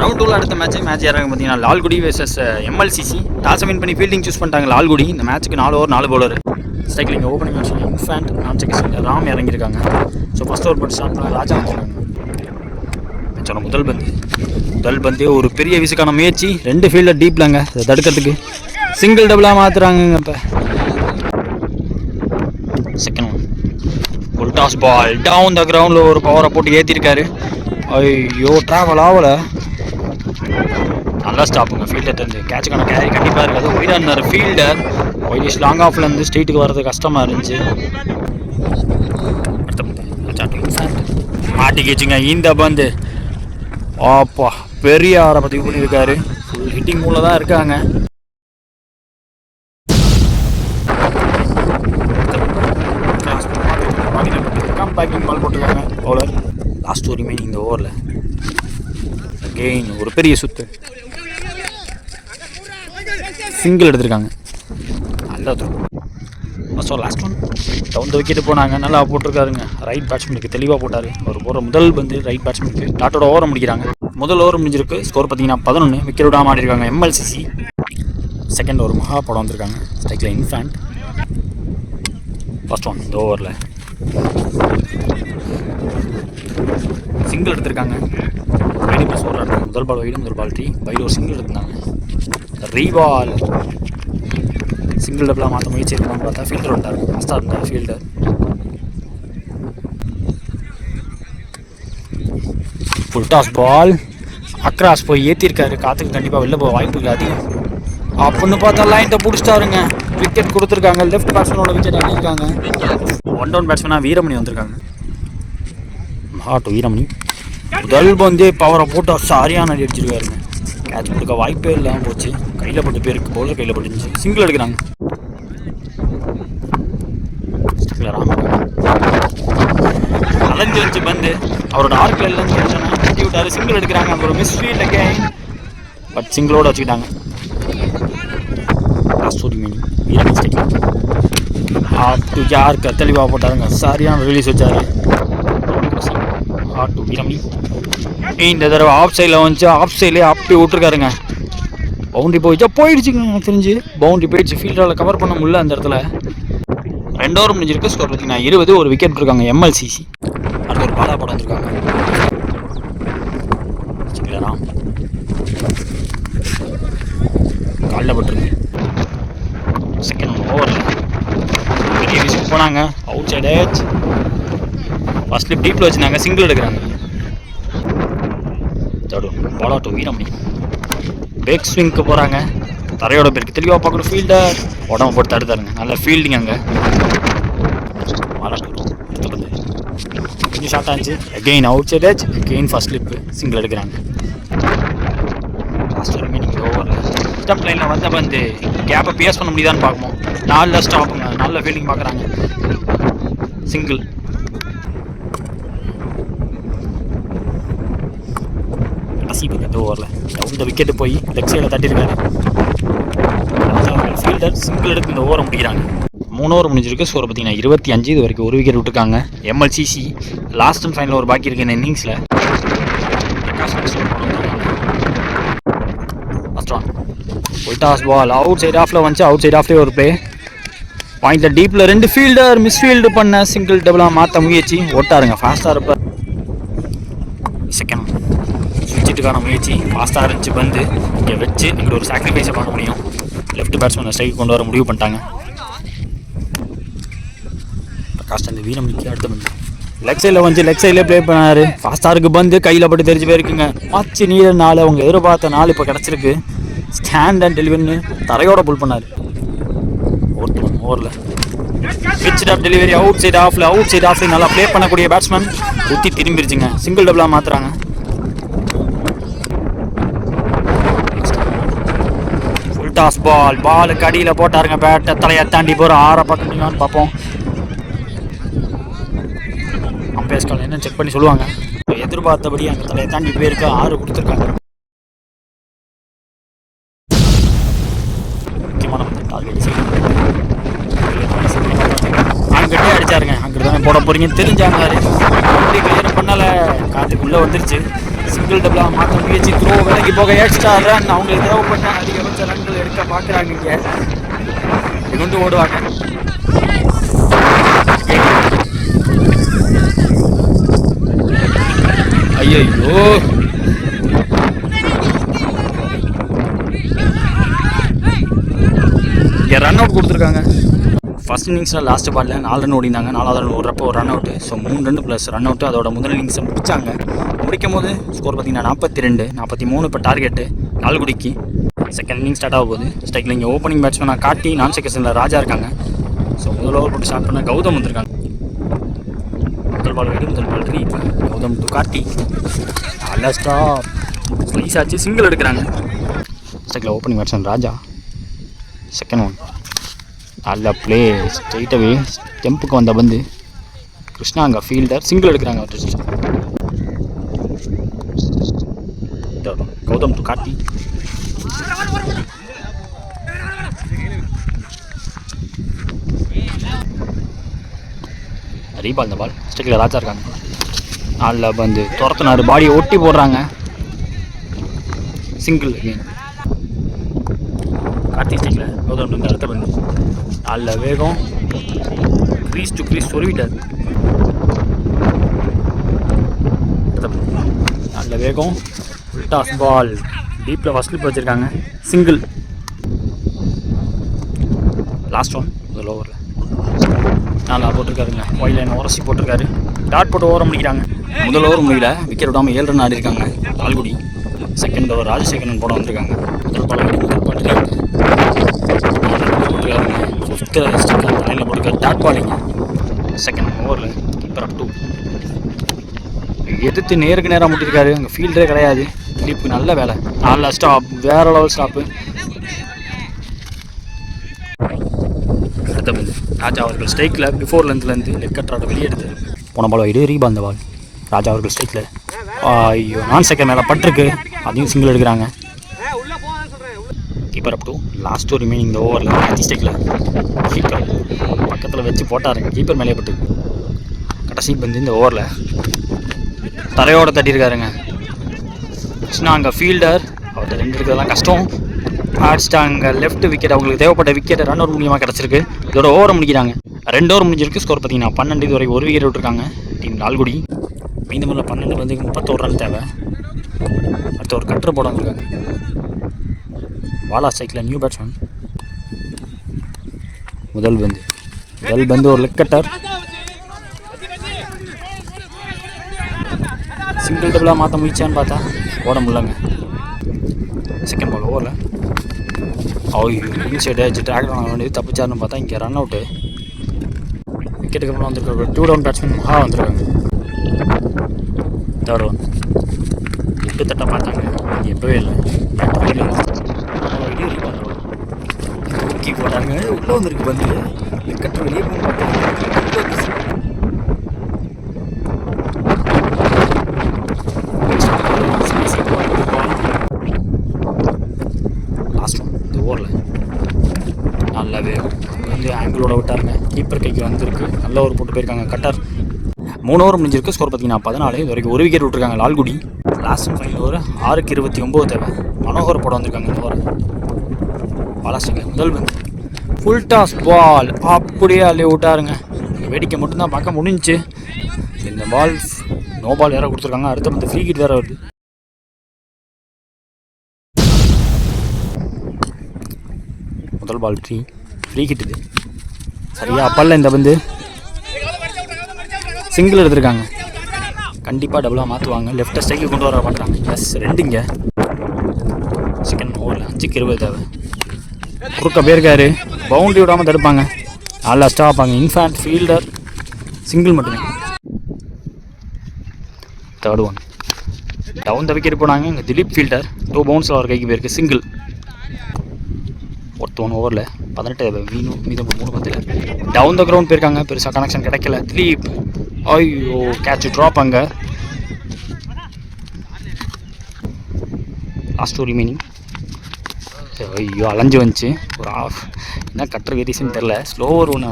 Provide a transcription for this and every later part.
Round 2 அடுத்த match யாராங்க பார்த்தீங்கன்னா Lalgudi versus எம்எல்சிசி. Toss win பண்ணி ஃபீல்டிங் சூஸ் பண்ணிட்டாங்க லால்குடி. இந்த மேட்ச்சுக்கு 4 ஓவர் 4 பவுலர். ஸ்ட்ரைக்கில் இங்கே ஓப்பனிங் மேட்ச் இன்ஃபேண்ட் நான்செகண்ட் ராம் இறங்கியிருக்காங்க. ஸோ ஃபஸ்ட் ஓவர் போட்டு ஸ்டார்ட் பண்ண ராஜா வச்சுருக்காங்க. மேட்சோட முதல் பந்தே ஒரு பெரிய விசுக்கான முயற்சி. 2 ஃபீல்டர் டீப்லங்க அதை தடுக்கிறதுக்கு சிங்கிள் டபுளாக மாற்றுறாங்க. இப்போ second one full toss ball down the கிரவுண்டில் ஒரு பவரை போட்டு ஏற்றிருக்காரு. ஐயோ ட்ராவல் ஆகலை. நல்லா ஸ்டாப்புங்க ஃபீல்டர் இருந்து கேட்சுக்கான கேரி கண்டிப்பாக இருக்காது. ஒயிடானார் ஃபீல்டர் ஒயிடிஷ் லாங் ஆஃப்லேருந்து ஸ்ட்ரெயிட்டுக்கு வர்றது கஷ்டமாக இருந்துச்சு. மாட்டிக்கிச்சுங்க இந்த பந்து. ஆப்பா பெரிய ஆரை பற்றி பண்ணியிருக்காரு. ஃபுல் ஹிட்டிங் மூலம் தான் இருக்காங்க. பேக்கிங் பால் போட்டிருக்காங்க பவுலர். லாஸ்ட் ஒரு ரிமைனிங் இந்த ஓவரில் அகெயின் ஒரு பெரிய சுத்து சிங்கிள் எடுத்திருக்காங்க. நல்லா first last one down the wicket போனாங்க. நல்லா போட்டிருக்காருங்க. ரைட் பேட்ஸ்மேனுக்கு தெளிவாக போட்டார். அவர் போகிற முதல் பந்து ரைட் பேட்ஸ்மேனுக்கு டாட்டோட ஓவரை முடிக்கிறாங்க. முதல் ஓவர் முடிஞ்சிருக்கு. ஸ்கோர் பார்த்தீங்கன்னா 11. விக்கெட் விடாமல் ஆடிருக்காங்க எம்எல்சிசி. செகண்ட் ஓவர் மகா படம் வந்திருக்காங்க. ஸ்ட்ரைக்கில் இன்ஃபேண்ட். ஃபர்ஸ்ட் ஒன் இந்த ஓவரில் சிங்கிள் எடுத்திருக்காங்க. வைடு ப்ளஸ் ஓவர் ஆடுறாங்க. முதல் பால் வைடு, முதல் பால் ட்ரீ. வைடு ஒரு சிங்கிள் எடுத்திருந்தாங்க. ரீபால் சிங்கிள் டபுளாக மாற்ற முயற்சி இருக்கணும்னு பார்த்தா ஃபீல்டர் வந்தார். ஃபாஸ்ட்டாக இருந்தார் fielder. Full toss ball across போய் ஏற்றிருக்காரு. காற்றுக்கு கண்டிப்பாக வெளில போக வாய்ப்பு இல்லை அதிகம். அப்படின்னு பார்த்தா லைன்ட்டை பிடிச்சிட்டாருங்க. விக்கெட் கொடுத்துருக்காங்க. லெஃப்ட் பேட்ஸ்மேனோட விக்கெட் அடிச்சிருக்காங்க. ஒன் டவுன் பேட்ஸ்மேனாக வீரமணி வந்திருக்காங்க. வீரமணி முதல் பந்தே பவரை போட்டு சரியான அடி அடிச்சிருக்காருங்க. கேட்ச் கொடுக்க வாய்ப்பே இல்லாமல் போச்சு. கையில் பட்டு பேருக்கு பவுலர் கையில் பட்டுச்சு. சிங்கிள் எடுக்கிறாங்க. அலைஞ்சிருச்சு பந்து. அவரோட ஆர்கில் கட்டி விட்டாரு. சிங்கிள் எடுக்கிறாங்க. அப்புறம் மிஸ் ஃபீல்ட் அகைன் பட் சிங்கிளோடு வச்சுக்கிட்டாங்க. யாருக்கு தெளிவாக போட்டாருங்க. சரியான ரிலீஸ் வச்சாரு. வீரமணி இந்த தடவை ஆஃப் சைடில் வந்துச்சு. ஆஃப் சைட்லேயே அப்படி விட்டுருக்காருங்க. பவுண்ட்ரி போயிடுச்சுங்க. எனக்கு தெரிஞ்சு பவுண்ட்ரி போயிடுச்சு. ஃபீல்டரால் கவர் பண்ண முடியல அந்த இடத்துல. 2 ஓவர் முடிஞ்சிருக்கு. ஸ்கோர் பார்த்தீங்கன்னா 20. ஒரு விக்கெட் விட்டுருக்காங்க எம்எல்சிசி. அடுத்த ஒரு பாலா படம் வந்துருக்காங்க. காலில் பட்டுருக்கு. செகண்ட் ஓவரில் பெரிய விஷயம் போனாங்க. Outside edge first slip டீப்பில் வச்சுருந்தாங்க. சிங்கிள் எடுக்கிறாங்க. பாலாட்டோ வீரமணி பேக் ஸ்விங்க்கு போகிறாங்க. தரையோட பேருக்கு தெளிவாக பார்க்கணும். ஃபீல்டர் உடம்பு போட்டு தடுத்தாருங்க. நல்ல ஃபீல்டிங் அங்கே. பாலாட்டோ கொஞ்சம் ஷார்ட் ஆச்சு. Again outside edge. Again first slip single எடுக்கிறாங்க. லாஸ்ட் ஒரு மீனிங் ஓவரில் ஸ்டம்ப் லைனில் வந்த வந்து கேப்பை பேஸ் பண்ண முடியுதான்னு பார்க்கணும். 4 ஸ்டாப்புங்க. நல்ல ஃபீல்டிங் பார்க்குறாங்க. சிங்கிள். இந்த ஓவரில் டவுன் த விக்கெட்டு போய் லெக் சைடில் தட்டிருக்காரு. ஃபீல்டர் சிங்கிள் எடுத்து இந்த ஓவரை முடிக்கிறாங்க. 3 ஓவர் முடிஞ்சிருக்கு. ஸ்கோர் பார்த்தீங்கன்னா 25. இது வரைக்கும் ஒரு விக்கெட் விட்டுருக்காங்க எம்எல்சிசி. லாஸ்ட் அண்ட் ஃபைனல் ஒரு பாக்கி இருக்கு இந்த இன்னிங்ஸில். Full toss ball outside ஆஃபில் வந்துச்சு. அவுட் சைட் ஆஃப்லேயே ஒரு ப்ளே. பாயிண்டில் டீப்பில் 2 ஃபீல்டர் மிஸ்ஃபீல்டு பண்ண சிங்கிள் டபுளாக மாற்ற முயற்சி. ஓட்டாருங்க ஃபாஸ்ட்டாக இருப்பார். செகண்ட் சுவிட்சுக்கான முயற்சி ஃபாஸ்ட்டாக இருந்துச்சு. பந்து இங்கே வச்சு இங்கே ஒரு சாக்ரிஃபைஸை பண்ண முடியும். லெஃப்ட் பேட்ஸ்மேனை ஸ்ட்ரைக் கொண்டு வர முடிவு பண்ணிட்டாங்க. பிரகாஷ் அந்த வீரமணிக்கு அடுத்த பந்து லெக் சைடில் வந்து லெக் சைட்லேயே ப்ளே பண்ணார். ஃபாஸ்ட்டாக இருக்குது பந்து. கையில் பட்டு தெரிஞ்சு போயிருக்குங்க. மாச்சு நீர 4 அவங்க எதிர்பார்த்த 4 இப்போ கிடச்சிருக்கு. ஸ்டாண்ட் அண்ட் டெலிவரின்னு தரையோட புல் பண்ணார். ஓவரில் pitch top delivery outside ஆஃப்ல நல்லா ப்ளே பண்ணக்கூடிய பேட்ஸ்மேன் குத்தி திரும்பிடுச்சுங்க. சிங்கிள் டபுளாக மாற்றுறாங்க. ஃபுல் டாஸ் பாலுக்கு அடியில் போட்டாருங்க. பேட்டை தலையை தாண்டி போகிற 6 பக்கம் பார்ப்போம். அம்பேஸ் கால் என்ன செக் பண்ணி சொல்லுவாங்க. எதிர்பார்த்தபடி அங்கே தலையை தாண்டி போயிருக்க 6 கொடுத்துருக்காங்க. முக்கியமான டார்கெட் அங்கிட்டே அடிச்சாருங்க. அங்கிட்டு தானே போட போறீங்க தெரிஞ்சாங்க. கிளியர் பண்ணலை. காற்றுக்குள்ளே வந்துருச்சு. சிங்கிள் டபுளாக மாற்ற முயற்சி. த்ரோ விலகி போக எக்ஸ்ட்ரா ரன். அவங்களுக்கு தேவைப்பட்ட அதிகபட்ச ரன்கள் எடுக்க பார்க்குறாங்க. இங்கே இது கொண்டு ஓடுவாங்க. ஐயோ இங்கே ரன் அவுட் கொடுத்துருக்காங்க. ஃபஸ்ட் இன்னிங்ஸில் லாஸ்ட் பாலில் 4 ரன் ஓடினாங்க. 4வது ரன் ஓடுறப்போ ஒரு run out. So 3 run plus run out. அதோட முதல் இன்னிங்ஸை முடித்தாங்க. முடிக்கும் போது ஸ்கோர் பார்த்தீங்கன்னா 42, 43 இப்போ டார்கெட்டு லால்குடிக்கு. செகண்ட் இன்னிங் ஸ்டார்ட் ஆக போகுது. ஸ்ட்ரைக்கில் இங்கே ஓப்பனிங் பேட்ஸ்மேனாக காட்டி, நான் செகண்டில் ராஜா இருக்காங்க. ஸோ முதல் ஓவர் போட்டு ஸ்டார்ட் பண்ண கௌதம் வந்திருக்காங்க. முதல் பால் வைடு, முதல் பால் இப்போ கௌதம் டு காட்டி. நல்லா ஸ்டாப் ஸ்லைஸ் ஆச்சு, சிங்கிள் எடுக்கிறாங்க. ஸ்ட்ரைக்கில் ஓப்பனிங் பேட்ஸ்மேன் ராஜா. செகண்ட் ஒன் நல்ல பிளே, ஸ்ட்ரைட்டாகவே ஸ்டெம்புக்கு வந்த பந்து கிருஷ்ணா அங்கே ஃபீல்டர், சிங்கிள் எடுக்கிறாங்க. கௌதம் டு காட்டி. ரீபால் இந்த பால். ஸ்ட்ரைக்கில் ராஜா இருக்காங்க. நல்ல பந்து துரத்துனாரு, பாடியை ஒட்டி போடுறாங்க. சிங்கிள் கார்த்தி. ஸ்ட்ரைக்கில் கௌதம் அடுத்த பந்து நல்ல வேகம், க்ரீஸ் டு க்ரீஸ் சொருவிட்டார். நல்ல வேகம், டாஸ் பால் டீப்பில் ஃபஸ்ட் ஸ்லிப் வச்சுருக்காங்க. சிங்கிள். லாஸ்ட் ஒன் முதல் ஓவரில் நல்லா போட்டிருக்காருங்க. ஒய் லைன் உரசி போட்டிருக்காரு. டாட் போட்டு ஓவரம் முடிக்கிறாங்க. முதல் ஓவர் முடியல, விக்கெட் விடாமல் 7 ரன் ஆடி இருக்காங்க லால்குடி. செகண்ட் ஓவர் ராஜசேகரன் போட வந்திருக்காங்க. முதல் பால் போட்டிருக்காங்க. ஃபிஃப்த்து லைனில் போட்டிருக்காரு. டாட் பாலிங்க. செகண்ட் ஓவரில் கீப்பர் அப் 2 எதிர்த்து நேருக்கு நேராக முட்டிருக்காரு. அங்கே ஃபீல்டரே கிடையாது. கிளிப்பு நல்ல வேலை, நல்ல ஸ்டாப், வேற லெவல் ஸ்டாப்பு. அடுத்த பந்து ராஜா அவர்கள் ஸ்ட்ரைக்கில் பிஃபோர் லென்த்லேருந்து லெக் கட்டரோட வெளியெடுத்து போன பால் வைடு. ரீபால் இந்த பால். ராஜா அவர்கள் ஸ்ட்ரைக்கில். ஐயோ, நான் செகண்ட் மேலே பட்டிருக்கு. அதையும் சிங்கிள் எடுக்கிறாங்க. கீப்பர் அப் 2 லாஸ்ட் ஒரு ரிமைனிங் இந்த ஓவரில். ஸ்ட்ரைக்கில் கீப்பர் பக்கத்தில் வச்சு போட்டாருங்க. கீப்பர் மேலே பட்டு கடைசி பந்து இந்த ஓவரில் தரையோட தட்டியிருக்காருங்க. கிருஷ்ணா அங்கே ஃபீல்டர், அவர்கிட்ட 2 இருக்கிறதெல்லாம் கஷ்டம். அடிச்சிட்டாங்க லெஃப்ட் விக்கெட். அவங்களுக்கு தேவைப்பட்ட விக்கெட் ரன் அவுட் மூலியமாக கிடச்சிருக்கு. இதோட ஓவரை முடிக்கிறாங்க. 2 ஓவர் முடிஞ்சிருக்கு. ஸ்கோர் பார்த்தீங்கன்னா 12. இது வரைக்கும் 1 விக்கெட் விட்டுருக்காங்க டீம் லால்குடி. மீண்டும் 12 வந்து 31 ரன் தேவை. அடுத்த ஒரு கட்டர் போட வந்திருக்காங்க. வாலா ஸ்ட்ரைக்கில் நியூ பேட்ஸ்மேன். முதல் பந்து ஒரு லெக் கட்டர். சிங்கிள் டபுளாக மாற்ற முயற்சியான்னு பார்த்தா ஓட முடியலங்க. செகண்ட் பால் ஓவரில் இன்சைட் ஆச்சு, ட்ராக் பண்ண வேண்டியது தப்பிச்சாருன்னு பார்த்தா இங்கே ரன் அவுட்டு. விக்கெட்டுக்கு அப்புறம் வந்துருக்க 2 டவுன் பேட்ஸ்மேன் மகா வந்துருக்காங்க. தேர்ட் ஒன் 8 தட்டை பார்த்தாங்க, எப்பவே இல்லை. தூக்கி போட்டாங்க, உள்ளே வந்துருக்கு பந்து. விக்கெட் வெளியே நல்லாவே வந்து ஆங்கிளோட விட்டாருங்க. கீப்பர் கைக்கு வந்திருக்கு. நல்ல ஒரு போட்டு போயிருக்காங்க கட்டர். 3 ஓவர் முடிஞ்சிருக்கு. ஸ்கோர் பார்த்தீங்கன்னா 14. இது வரைக்கும் 1 விக்கெட் விட்டுருக்காங்க Lalgudi. Last and final over 6க்கு 29 தேவை. மனோகர் போட வந்திருக்காங்க இந்த ஓவர். பாலாஸ்டிங்கில் முதல் பந்து ஃபுல் டாஸ் பால் அப்படியே அள்ளி விட்டாருங்க. வேடிக்கை மட்டும்தான் பார்க்க முடிஞ்சிச்சு. இந்த பால் நோ பால் வேறு கொடுத்துருக்காங்க. அடுத்த பந்து ஃப்ரீ கிட் வேறு வருது. முதல் பால் ஃப்ரீ கிட். இது சரியா அப்பல்ல இந்த பந்து சிங்கிள் எடுத்திருக்காங்க. கண்டிப்பாக டபுளாக மாற்றுவாங்க. லெஃப்ட் ஸ்ட்ரைக்கு கொண்டு வர பார்க்குறாங்க. எஸ் 2 செகண்ட் ஓவரில் 5க்கு 20 தேவை. குறுக்க போயிருக்காரு. பவுண்டரி விடாமல் தடுப்பாங்க. நல்லா ஸ்டாப்பாங்க. இன்ஃபேக்ட் ஃபீல்டர் சிங்கிள் மட்டுமே. Third one down the wicket போனாங்க. இங்கே திலீப் ஃபீல்டர் 2 பவுன்ஸில் அவர் கைக்கு போயிருக்கு. சிங்கிள். 1 ஓவரில் 18 மீதம் 3 பந்தில் டவுன் த கிரவுண்ட் போயிருக்காங்க. பெருசாக கனெக்ஷன் கிடைக்கல. திலீப் ஐயோ கேட்ச் ட்ராப். அங்கே லாஸ்ட் ஒரு ரிமைனிங். ஐயோ அலைஞ்சு வந்துச்சு. ஒரு ஆஃப் என்ன கட்டர் வேரியேஷன் தெரில. ஸ்லோவர் ஒன்று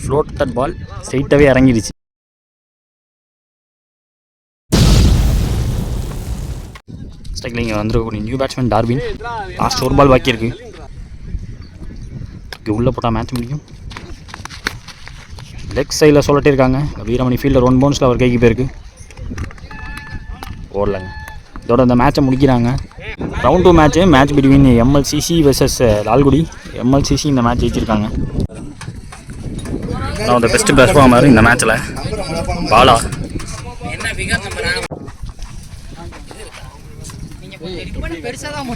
ஃப்ளோட்டட் பால் ஸ்ட்ரைட்டாகவே இறங்கிடுச்சு. ஸ்ட்ரைக்கில் இங்கே வந்துருக்கக்கூடிய நியூ பேட்ஸ்மேன் டார்வின். லாஸ்ட் ஒரு பால் பாக்கி இருக்கு. இங்கே உள்ளே போட்டால் மேட்ச் முடியும். லெக் சைடில் சொல்லிட்டிருக்காங்க. வீரமணி ஃபீல்டர் 1 பவுன்ஸில் அவர் கைக்கு போயிருக்கு. ஓடலைங்க. இதோட இந்த மேட்சை முடிக்கிறாங்க. Round 2 match between MLCC versus Lalgudi. MLCC இந்த மேட்ச் ஜெயிச்சிருக்காங்க. நான் அந்த பெஸ்ட் பெர்ஃபார்மர் இந்த மேட்ச்சில் பாலா. பெருசாக தான்